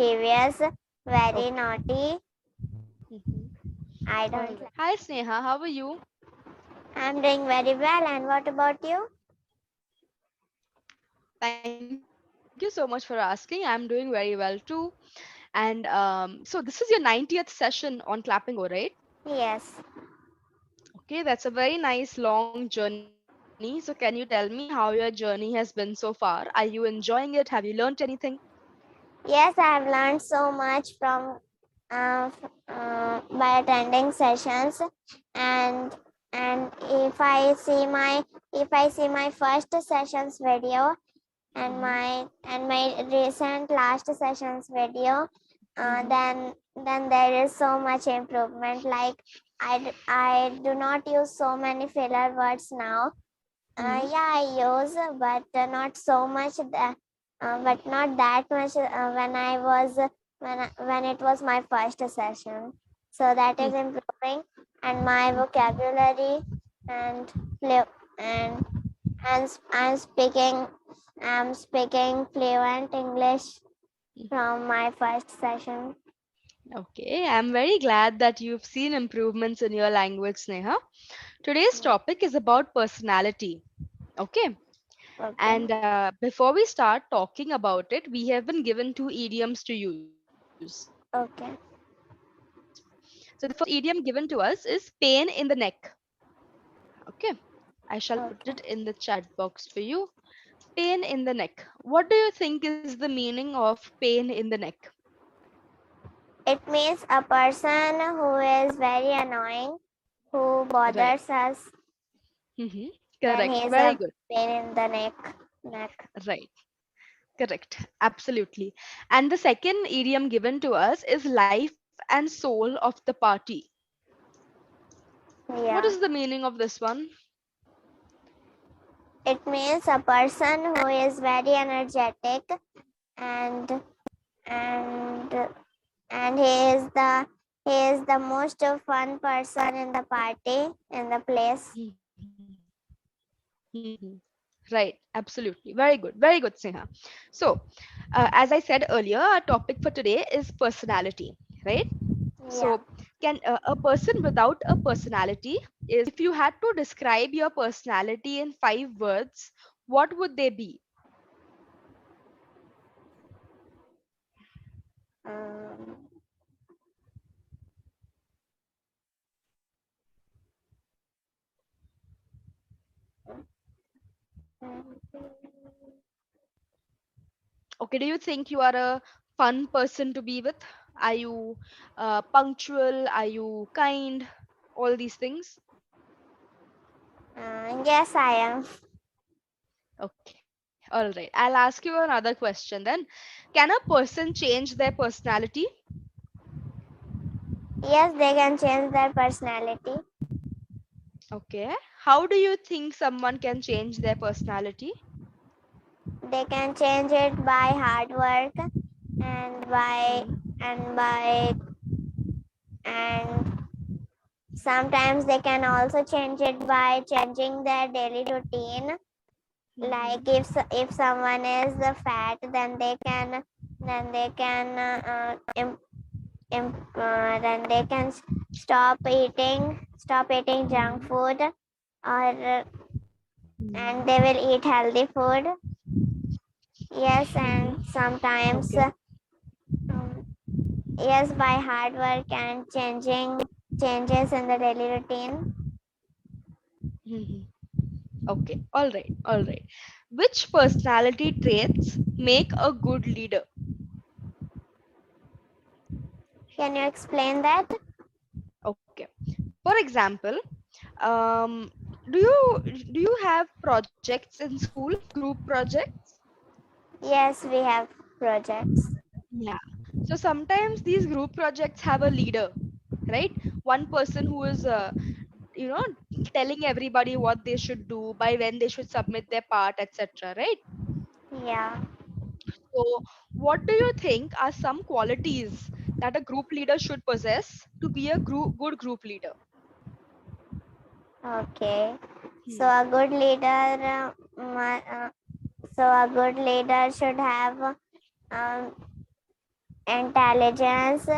mischievous, very Okay. naughty. Mhm. I All don't right. like. Hi, Sneha. How are you? I'm doing very well. And what about you? Thank you so much for asking. I'm doing very well too. And so this is your 90th session on Clapingo, right? Yes. Okay, that's a very nice long journey. So can you tell me how your journey has been so far? Are you enjoying it? Have you learned anything? Yes, I've learned so much from by attending sessions, and if I see my first sessions video and Mm-hmm. my recent last sessions video, Mm-hmm. then there is so much improvement. Like I do not use so many filler words now. Mm-hmm. Yeah, I use, but not so much. But not that much when I was when it was my first session. So that is improving, and my vocabulary and flu- and I'm speaking fluent English from my first session. Okay, I'm very glad that you've seen improvements in your language, Sneha. Today's topic is about personality. Okay, Okay. and before we start talking about it, we have been given two idioms to use. Okay. So the first idiom given to us is pain in the neck. Okay, I shall put Okay. it in the chat box for you. Pain in the neck. What do you think is the meaning of pain in the neck? It means a person who is very annoying, who Right. bothers us Mm-hmm. when Correct. he is Very a good. pain in the neck. Right. Correct. Absolutely. And the second idiom given to us is life and soul of the party. What is Yeah. the meaning of this one? It means a person who is very energetic, and and and he is the most fun person in the party, in the place. Mhm. Right, absolutely. Very good. Very good, Sneha. So, as I said earlier, our topic for today is personality, right? Yeah. So, can a person without a personality is, if you had to describe your personality in 5 words, what would they be? Um, Okay, do you think you are a fun person to be with? Are you punctual? Are you kind? All these things? yes, I am. Okay, all right. I'll ask you another question then. Can a person change their personality? Yes, they can change their personality. Okay. How do you think someone can change their personality? They can change it by hard work, and by Hmm. and by and sometimes they can also change it by changing their daily routine. Like Hmm. if someone is fat, then they can then they can stop eating junk Hmm. food, or and Hmm. they will eat healthy food. Yes, Hmm. and sometimes Okay. um, yes, by hard work and changing changes in the daily routine. Hmm. Okay. All right. All right. Which personality traits make a good leader? Can you explain that? Okay. For example, um, do you have projects in school? Group projects? Yes, we have projects. Yeah. So sometimes these group projects have a leader, right? One person who is, you know, telling everybody what they should do, by when they should submit their part, etc. Right? Yeah. So, what do you think are some qualities that a group leader should possess to be a good group leader? Okay. So Hmm. a good leader, so a good leader should have um, intelligence,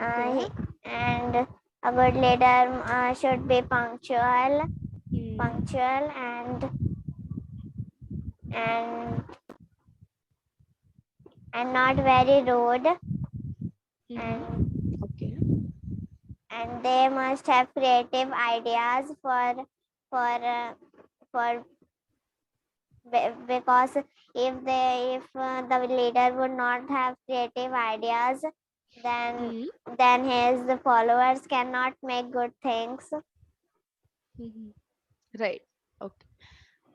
Okay. and a good leader should be Hmm. punctual and and not very rude, Mm-hmm. and Okay. and they must have creative ideas for uh, for because if the leader would not have creative ideas, then Hmm. then his followers cannot make good things. Hmm. Right. Okay.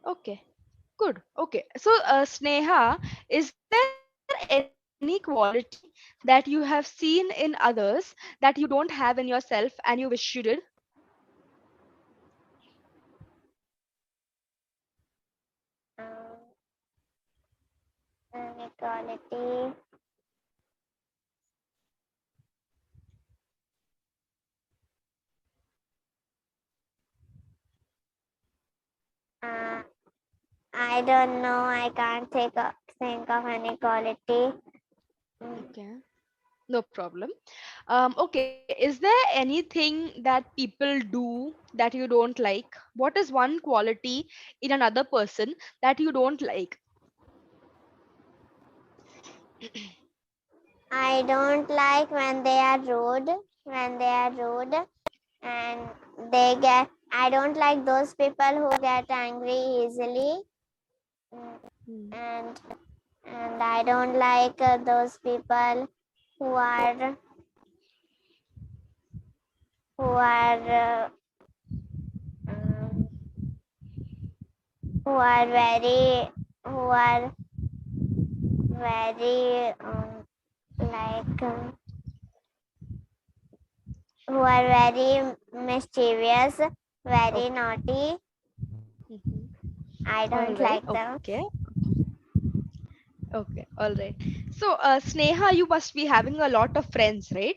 Okay. Good. Okay. So, Sneha, is there any quality that you have seen in others that you don't have in yourself and you wish you did? um, Equality. uh, I don't know, I can't think of any quality. Mm, Okay. No problem. Okay. Is there anything that people do that you don't like? What is one quality in another person that you don't like? I don't like when they are rude, when they are rude and I don't like those people who get angry easily. Mm, Hmm. and and I don't like those people who are who are um, who are very who are very like who are very mischievous, very Okay. naughty. Mhm. I All don't right. like them. Okay. Okay. All right. So, Sneha, you must be having a lot of friends, right?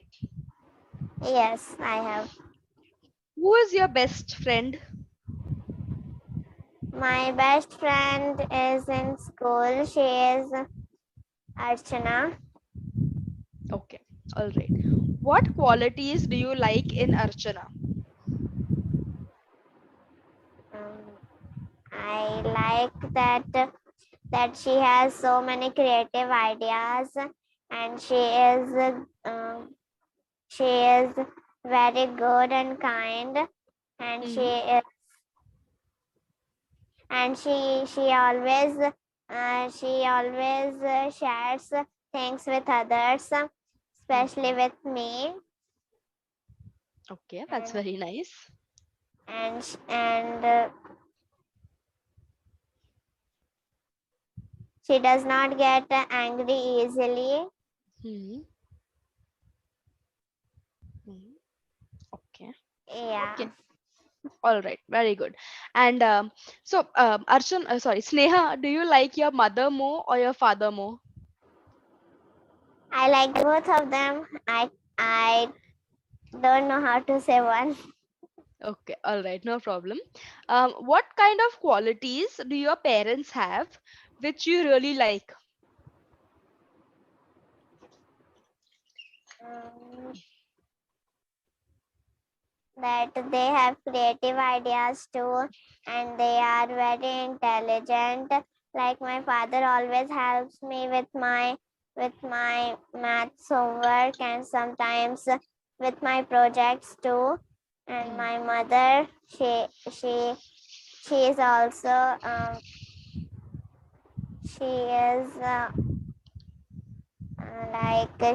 Yes, I have. Who is your best friend? My best friend is in school. She is Archana. Okay. All right. What qualities do you like in Archana? Um, I like that she has so many creative ideas, and um, she is very good and kind, and Hmm. she always shares things with others, especially Hmm. with me, Okay, that's and very nice. and she does not get angry easily. Hmm. Hmm. Okay. Yeah, Okay. All right. Very good. And sorry, Sneha, do you like your mother more or your father more? I like both of them. I don't know how to say one. Okay. All right. No problem. What kind of qualities do your parents have which you really like? Um, that they have creative ideas too, and they are very intelligent. Like my father always helps me with my maths homework and sometimes with my projects too. And Hmm. my mother, she is also she is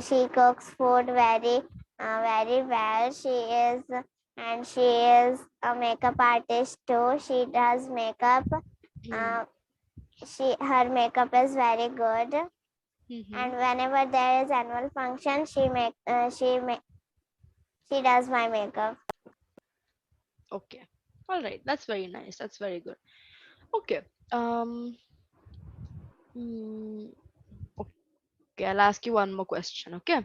she cooks food very well. She is a makeup artist too. She does makeup. Hmm. Uh, she her makeup is very good. Hmm. And whenever there is annual function, she does my makeup. Okay. All right. That's very nice. That's very good. Okay. Um. mm, okay. I'll ask you one more question. Okay.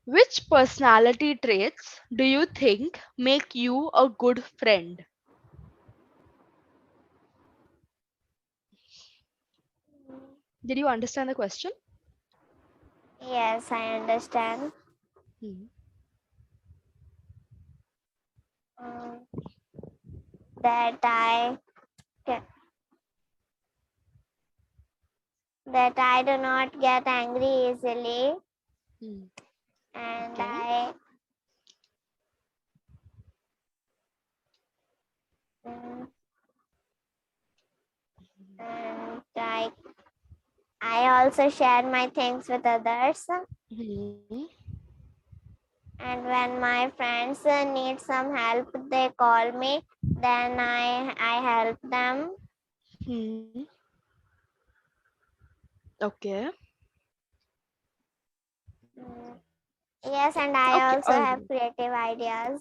Which personality traits do you think make you a good friend? Did you understand the question? Yes, I understand. Hmm. Um, that ca- that I do not get angry easily, Hmm. and Okay. mm, and I also share my things with others. Hmm. And when my friends need some help, they call me. Then I help them. Hmm. Okay. Mm, yes, and Okay. I All also right. have creative ideas.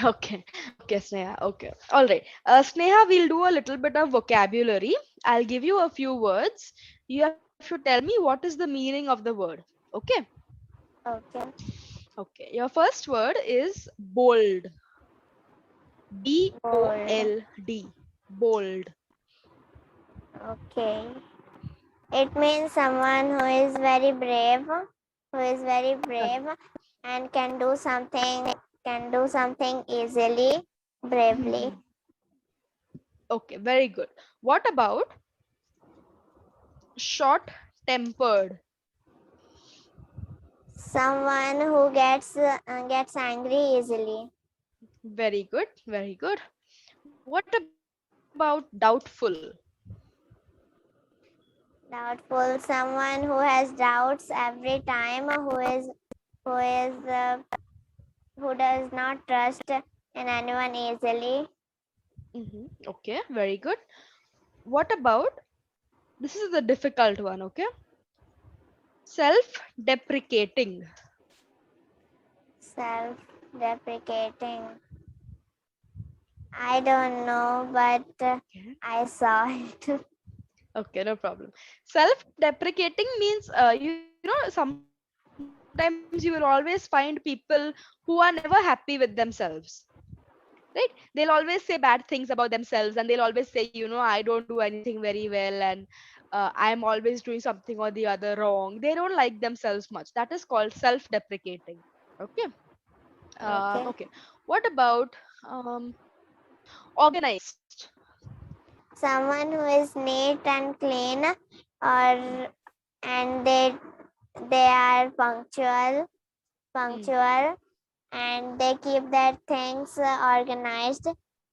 Okay. Okay, Sneha. Okay. All right. Sneha, we'll do a little bit of vocabulary. I'll give you a few words. You have to tell me what is the meaning of the word. Okay. Okay, Okay. Your first word is bold. bold. Bold. Bold. Okay, it means someone who is very brave, and can do something easily, bravely. Mhm. Okay. Very good. What about short tempered? Someone who gets angry easily. Very good. Very good. What about doubtful? Doubtful, someone who has doubts every time, who is who does not trust in anyone easily. Okay. Very good. What about this is the difficult one, okay? Self deprecating. Self-deprecating. I don't know, but Okay. I saw it. Okay, no problem. Self deprecating means, sometimes you will always find people who are never happy with themselves, right? They'll always say bad things about themselves, and they'll always say, I don't do anything very well, and I'm always doing something or the other wrong. They don't like themselves much. That is called self deprecating. Okay. Okay, Okay. What about organized? someone who is neat and clean, or and they are Hmm. punctual, and they keep their things organized.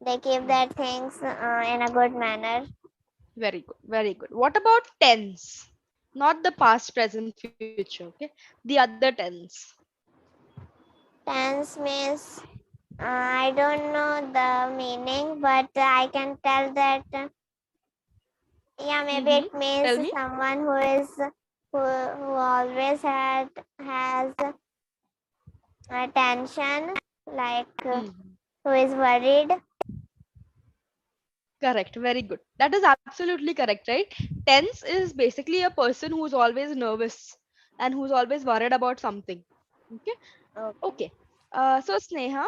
They keep Hmm. their things in a good manner. Very good. Very good. What about tense? Not the past, present, future. Okay. The other tense. Tense means I don't know the meaning, but I can tell that yeah, maybe Mm-hmm. it means Tell me. someone who always has tension, like Hmm. who is worried. Correct. Very good. That is absolutely correct, right? Tense is basically a person who's always nervous and who's always worried about something. Okay. Okay, Okay. So Sneha,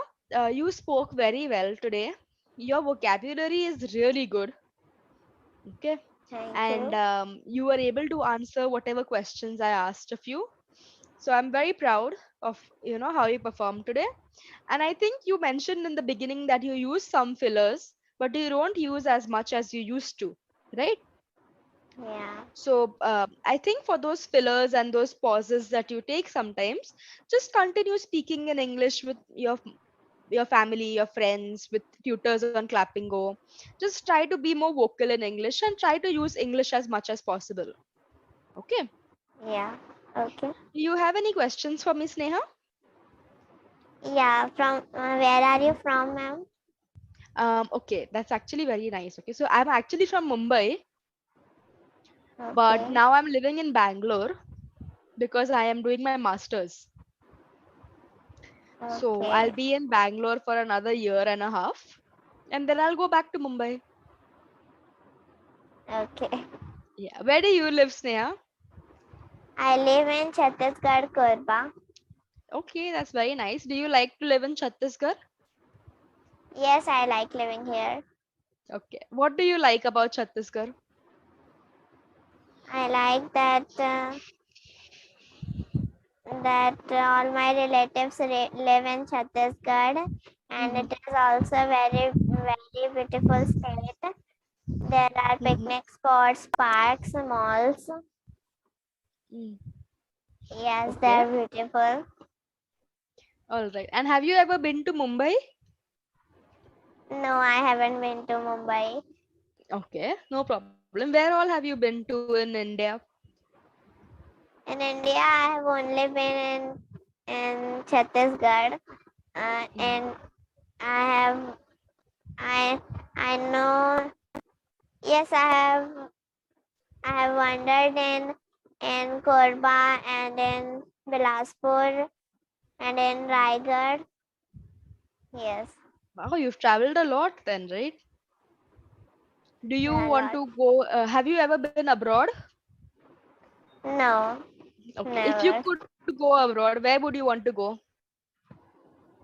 you spoke very well today. Your vocabulary is really good. Okay. thank And you. you were able to answer whatever questions I asked of you. So I'm very proud of how you performed today. And I think you mentioned in the beginning that you use some fillers, but you don't use as much as you used to, right? Yeah, So I think for those fillers and those pauses that you take sometimes, just continue speaking in English with your family, your friends, with tutors on Clapingo. Just try to be more vocal in English and try to use English as much as possible. Okay. yeah. Okay. You have any questions for me, Sneha? Yeah, from where are you from, ma'am? Okay, that's actually very nice. Okay, so I'm actually from Mumbai, but Okay, now I'm living in Bangalore because I am doing my master's. So I'll okay, be in Bangalore for another year and a half, and then I'll go back to Mumbai. okay. Yeah, where do you live, Sneha? I live in Chhattisgarh, Korba. Okay, that's very nice. Do you like to live in Chhattisgarh? Yes, I like living here. Okay, what do you like about Chhattisgarh? I like that all my relatives live in Chhattisgarh, and Mm-hmm. it is also a very beautiful state. There are Mm-hmm. picnic spots, parks, malls. Mm. Yes, they Okay. are beautiful. All right. And have you ever been to Mumbai? No, I haven't been to Mumbai. Okay, no problem. Where all have you been to in India? In India, I have only been in Chhattisgarh, Mm. and I have I know. Yes, I have wandered in Korba and in Bilaspur and in Raigad. Yes, Wow, you've traveled a lot then, right? Do you a want lot. to go? Have you ever been abroad? No, Okay, if you never. could go abroad, where would you want to go?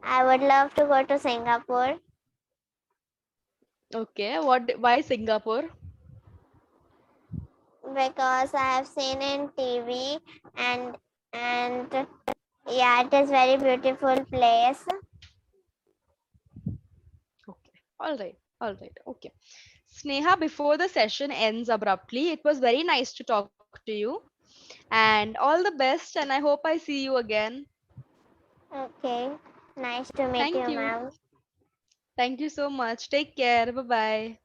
I would love to go to Singapore Okay, what? Why Singapore? because I have seen in TV, and yeah, it is very beautiful place. Okay, all right, okay. Sneha, before the session ends abruptly, it was very nice to talk to you, and all the best. And I hope I see you again. Okay, nice to meet Thank you, you. ma'am. Thank you so much. Take care. Bye bye.